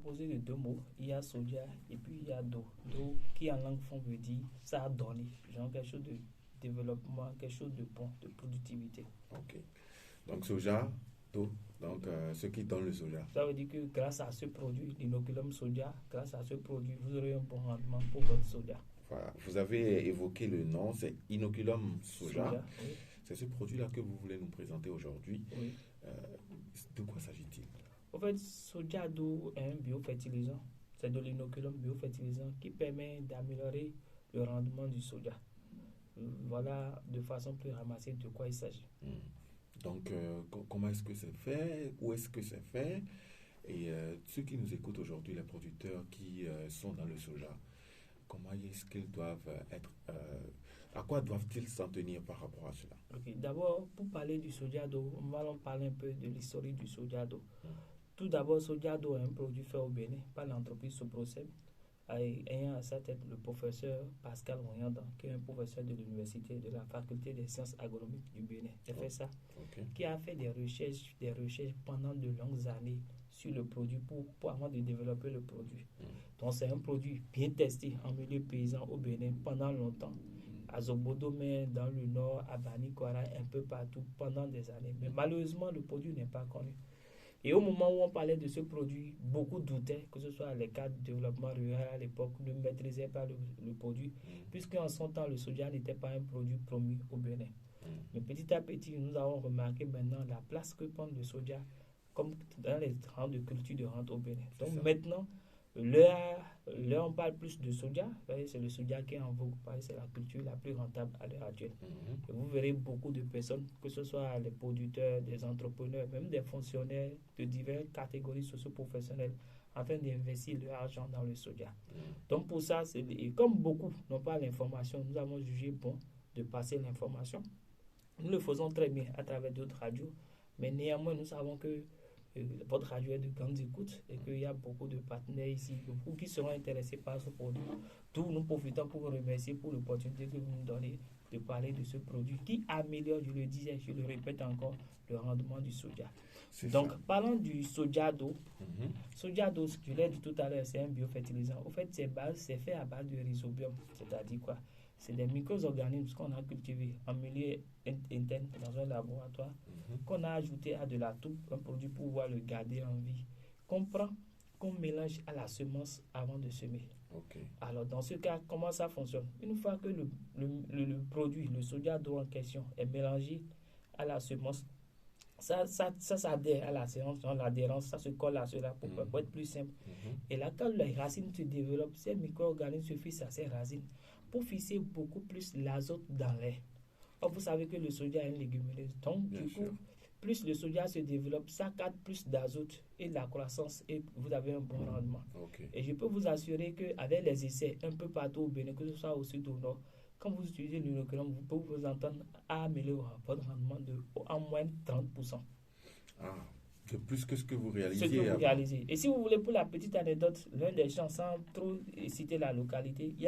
composé de deux mots. Il y a soja et puis il y a do. Do qui en langue fon veut dire ça a donné. Genre quelque chose de développement, quelque chose de bon, de productivité. Ok. Donc soja, do. Donc ce qui donne le soja. Ça veut dire que grâce à ce produit, l'inoculum soja, grâce à ce produit, vous aurez un bon rendement pour votre soja. Voilà. Vous avez évoqué le nom, c'est Inoculum soja. Oui. C'est ce produit-là que vous voulez nous présenter aujourd'hui. Oui. De quoi s'agit-il? En fait, soja do est un biofertilisant. C'est de l'inoculum biofertilisant qui permet d'améliorer le rendement du soja. Voilà de façon plus ramassée de quoi il s'agit. Donc, comment est-ce que c'est fait? Où est-ce que c'est fait? Et ceux qui nous écoutent aujourd'hui, les producteurs qui sont dans le soja, comment est-ce qu'ils doivent être, à quoi doivent-ils s'en tenir par rapport à cela? Okay. D'abord, pour parler du soja do, on va parler un peu de l'historique du soja do. Tout d'abord, soja do est un produit fait au Bénin par l'entreprise Soprocem, ayant à sa tête le professeur Pascal Royanda, qui est un professeur de l'université de la faculté des sciences agronomiques du Bénin, FSA, qui a fait des recherches pendant de longues années sur le produit pour avant de développer le produit. Donc c'est un produit bien testé en milieu paysan au Bénin pendant longtemps. À Zobodomé, dans le nord, à Bani Kwara, un peu partout pendant des années. Mais malheureusement, le produit n'est pas connu. Et au moment où on parlait de ce produit, beaucoup doutaient, que ce soit les cadres de développement rural à l'époque, ne maîtrisaient pas le produit, puisqu'en son temps, le soja n'était pas un produit promu au Bénin. Mais petit à petit, nous avons remarqué maintenant la place que prend le soja comme dans les rangs de culture de rente au Bénin. Donc maintenant, là, on parle plus de soja. C'est le soja qui est en vogue. C'est la culture la plus rentable à l'heure actuelle. Et vous verrez beaucoup de personnes, que ce soit les producteurs, des entrepreneurs, même des fonctionnaires de diverses catégories socio-professionnelles, en train d'investir leur argent dans le soja. Donc pour ça, et comme beaucoup n'ont pas l'information, nous avons jugé bon de passer l'information. Nous le faisons très bien à travers d'autres radios, mais néanmoins, nous savons que votre radio est de grande écoute et qu'il y a beaucoup de partenaires ici, beaucoup qui seront intéressés par ce produit. D'où nous profitons pour vous remercier pour l'opportunité que vous nous donnez de parler de ce produit qui améliore, je le disais, je le répète encore, le rendement du soja. Donc, parlons du soja do. Soja do, je l'ai dit tout à l'heure, c'est un biofertilisant. Au fait, c'est fait à base de rhizobium, c'est-à-dire quoi? C'est des micro-organismes qu'on a cultivés en milieu interne dans un laboratoire, qu'on a ajouté à de la toupe, un produit pour pouvoir le garder en vie, qu'on prend, qu'on mélange à la semence avant de semer. Alors, dans ce cas, comment ça fonctionne? Une fois que le produit, le soja do en question, est mélangé à la semence, ça adhère à la séance, l'adhérence, ça se colle à cela pour être plus simple. Et là, quand les racines se développent, ces micro-organismes se fixent à ces racines pour fixer beaucoup plus l'azote dans l'air. Or, vous savez que le soja est une légumineuse. Donc, du coup, plus le soja se développe, ça capte plus d'azote et de la croissance et vous avez un bon rendement. Et je peux vous assurer qu'avec les essais un peu partout au Bénin, que ce soit au sud ou au nord, quand vous utilisez l'inoculum, vous pouvez vous entendre améliorer votre rendement de en moins de 30%. C'est plus que ce que vous réalisez. Et si vous voulez, pour la petite anecdote, l'un des champs, sans trop citer la localité, il y a